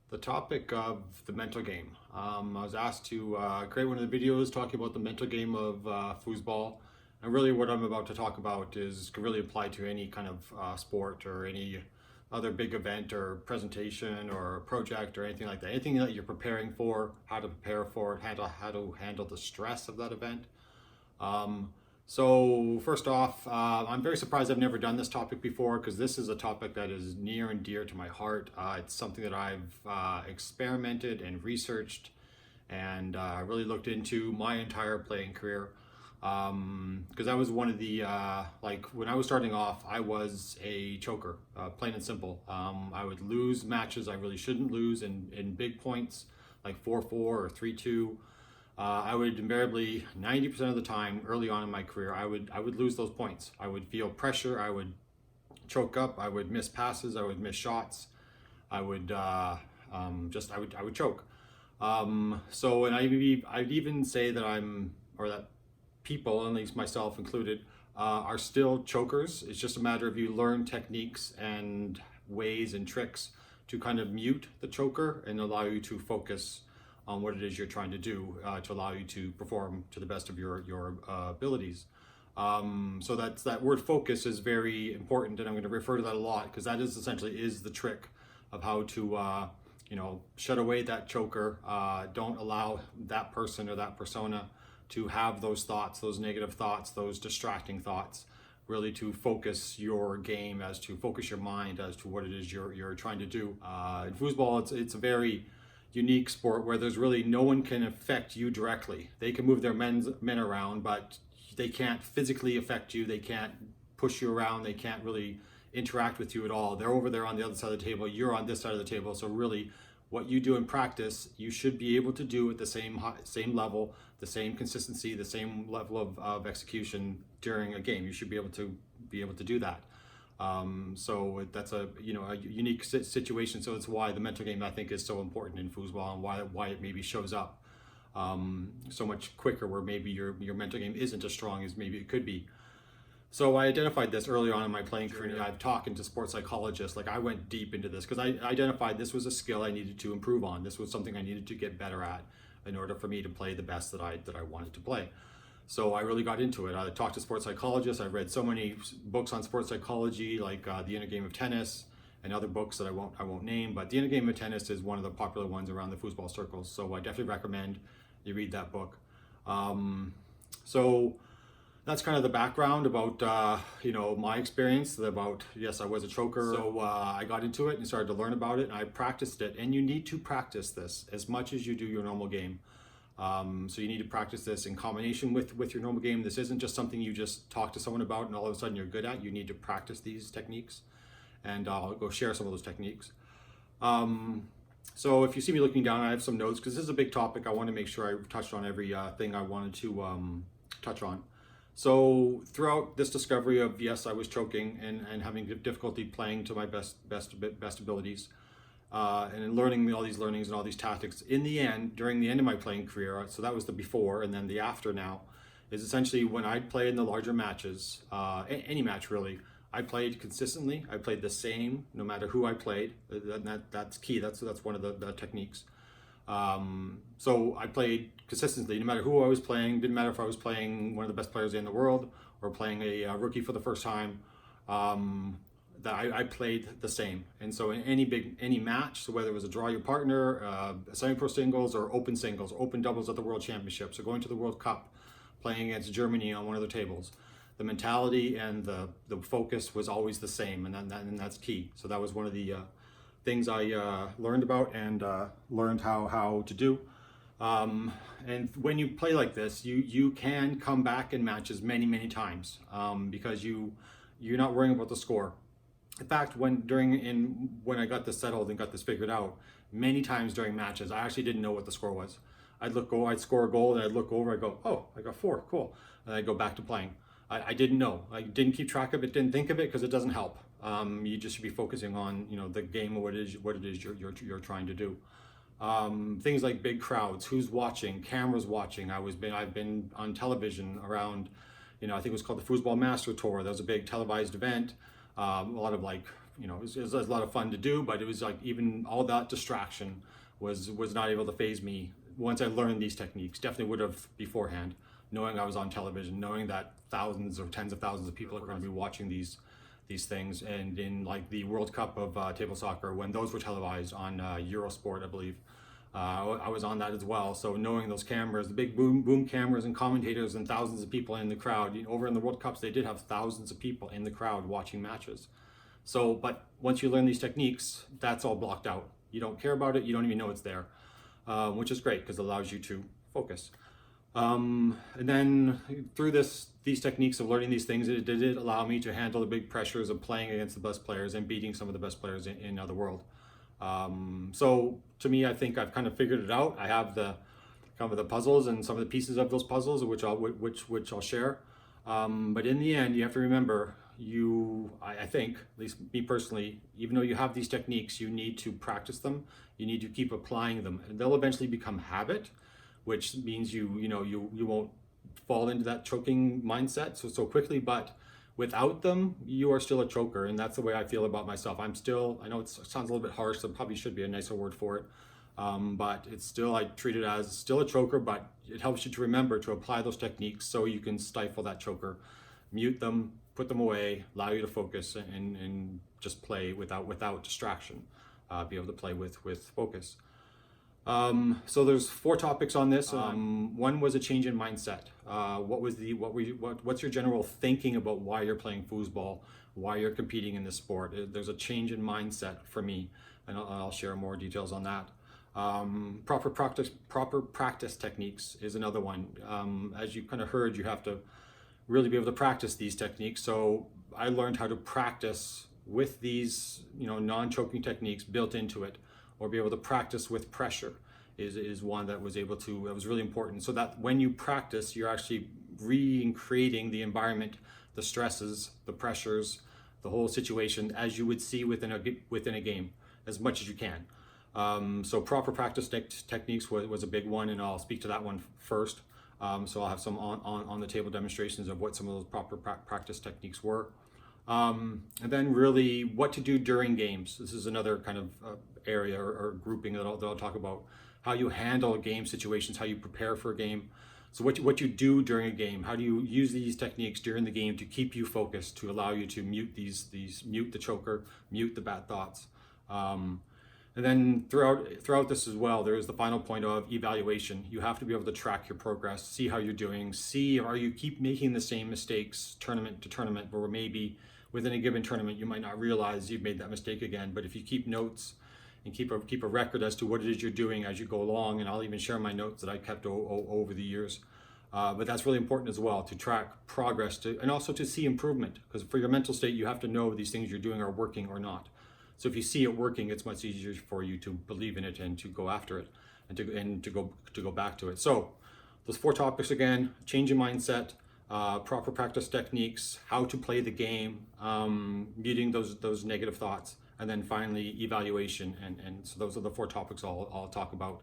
The topic of the mental game. I was asked to create one of the videos talking about the mental game of foosball. And really what I'm about to talk about is can really apply to any kind of sport or any other big event or presentation or project or anything like that. Anything that you're preparing for, how to prepare for it, how to handle the stress of that event. Um, so first off, I'm very surprised I've never done this topic before because this is a topic that is near and dear to my heart. It's something that I've experimented and researched and really looked into my entire playing career. Because I was one of the, like when I was starting off, I was a choker, plain and simple. I would lose matches I really shouldn't lose in big points, like 4-4 or 3-2. I would invariably 90% of the time early on in my career, I would lose those points. I would feel pressure. I would choke up. I would miss passes. I would miss shots. I would I would choke. So and I'd even say that that people, at least myself included, are still chokers. It's just a matter of you learn techniques and ways and tricks to kind of mute the choker and allow you to focus on what it is you're trying to do to allow you to perform to the best of your abilities. So that word focus is very important, and I'm going to refer to that a lot because that is essentially is the trick of how to shut away that choker. Don't allow that person or that persona to have those thoughts, those negative thoughts, those distracting thoughts. Really to focus your game, as to focus your mind as to what it is you're trying to do. In foosball, it's a very unique sport where there's really no one can affect you directly. They can move their men around, but they can't physically affect you. They can't push you around. They can't really interact with you at all. They're over there on the other side of the table. You're on this side of the table. So really, what you do in practice, you should be able to do at the same level, the same consistency, the same level of execution during a game. You should be able to do that. So that's a unique situation. So it's why the mental game I think is so important in foosball, and why it maybe shows up so much quicker, where maybe your mental game isn't as strong as maybe it could be. So I identified this early on in my playing career. I've talked to sports psychologists. Like I went deep into this because I identified this was a skill I needed to improve on. This was something I needed to get better at in order for me to play the best that I wanted to play. So I really got into it. I talked to sports psychologists. I read so many books on sports psychology, like The Inner Game of Tennis, and other books that I won't name. But The Inner Game of Tennis is one of the popular ones around the foosball circles. So I definitely recommend you read that book. So that's kind of the background about my experience. About yes, I was a choker. So I got into it and started to learn about it, and I practiced it. And you need to practice this as much as you do your normal game. So you need to practice this in combination with your normal game. This isn't just something you just talk to someone about and all of a sudden you're good at. You need to practice these techniques, and I'll go share some of those techniques. So if you see me looking down, I have some notes because this is a big topic. I want to make sure I touched on every thing I wanted to touch on. So throughout this discovery of yes, I was choking and having difficulty playing to my best abilities, and in learning all these learnings and all these tactics, in the end, during the end of my playing career, so that was the before, and then the after now, is essentially when I'd play in the larger matches, any match really, I played consistently. I played the same no matter who I played. That's key. That's one of the techniques. So I played consistently, no matter who I was playing. Didn't matter if I was playing one of the best players in the world or playing a rookie for the first time. That I played the same. And so in any match, so whether it was a draw your partner, semi-pro singles or open singles, open doubles at the World Championships, or going to the World Cup, playing against Germany on one of the tables, the mentality and the focus was always the same, and that's key. So that was one of the things I learned about and learned how to do. And when you play like this, you can come back in matches many times because you're not worrying about the score. In fact, when I got this settled and got this figured out, many times during matches, I actually didn't know what the score was. I'd score a goal, and I'd look over, I'd go, oh, I got 4, cool. And I'd go back to playing. I didn't know. I didn't keep track of it, didn't think of it, because it doesn't help. You just should be focusing on the game or what it is you're trying to do. Things like big crowds, who's watching, cameras watching. I've been on television around, I think it was called the Foosball Master Tour. That was a big televised event. A lot of like it was a lot of fun to do, but it was like even all that distraction was not able to phase me once I learned these techniques. Definitely would have beforehand, knowing I was on television, knowing that thousands or tens of thousands of people are going to be watching these things. And in like the World Cup of table soccer, when those were televised on Eurosport, I believe, I was on that as well. So knowing those cameras, the big boom cameras and commentators and thousands of people in the crowd, over in the World Cups, they did have thousands of people in the crowd watching matches. So, but once you learn these techniques, that's all blocked out. You don't care about it. You don't even know it's there, which is great because it allows you to focus. And then through these techniques of learning these things, it did allow me to handle the big pressures of playing against the best players and beating some of the best players in the world. So to me, I think I've kind of figured it out. I have the kind of the puzzles and some of the pieces of those puzzles, which I'll share. But in the end, you have to remember, I think, at least me personally, even though you have these techniques, you need to practice them. You need to keep applying them, and they'll eventually become habit, which means you won't fall into that choking mindset so quickly. But without them, you are still a choker, and that's the way I feel about myself. I know it sounds a little bit harsh, there probably should be a nicer word for it, but it's still, I treat it as still a choker, but it helps you to remember to apply those techniques so you can stifle that choker, mute them, put them away, allow you to focus and just play without distraction, be able to play with focus. So there's 4 topics on this. One was a change in mindset. What's your general thinking about why you're playing foosball, why you're competing in this sport? There's a change in mindset for me, and I'll share more details on that. Proper practice techniques is another one. As you kind of heard, you have to really be able to practice these techniques. So I learned how to practice with these, non-choking techniques built into it, or be able to practice with pressure is one that was really important. So that when you practice, you're actually recreating the environment, the stresses, the pressures, the whole situation as you would see within a game, as much as you can. So proper practice techniques was a big one, and I'll speak to that one first. So I'll have some on the table demonstrations of what some of those proper practice techniques were. And then really what to do during games. This is another kind of area or grouping that I'll talk about. How you handle game situations, how you prepare for a game. So what you do during a game, how do you use these techniques during the game to keep you focused, to allow you to mute mute the choker, mute the bad thoughts. And then throughout this as well, there is the final point of evaluation. You have to be able to track your progress, see how you're doing, see are you keep making the same mistakes tournament to tournament, where maybe within a given tournament you might not realize you've made that mistake again. But if you keep notes and keep a record as to what it is you're doing as you go along, and I'll even share my notes that I kept over the years. But that's really important as well, to track progress and also to see improvement, because for your mental state, you have to know these things you're doing are working or not. So if you see it working, it's much easier for you to believe in it and to go after it and to go back to it. So those 4 topics again: change in mindset, proper practice techniques, how to play the game, muting those negative thoughts, and then finally evaluation. And so those are the 4 topics I'll talk about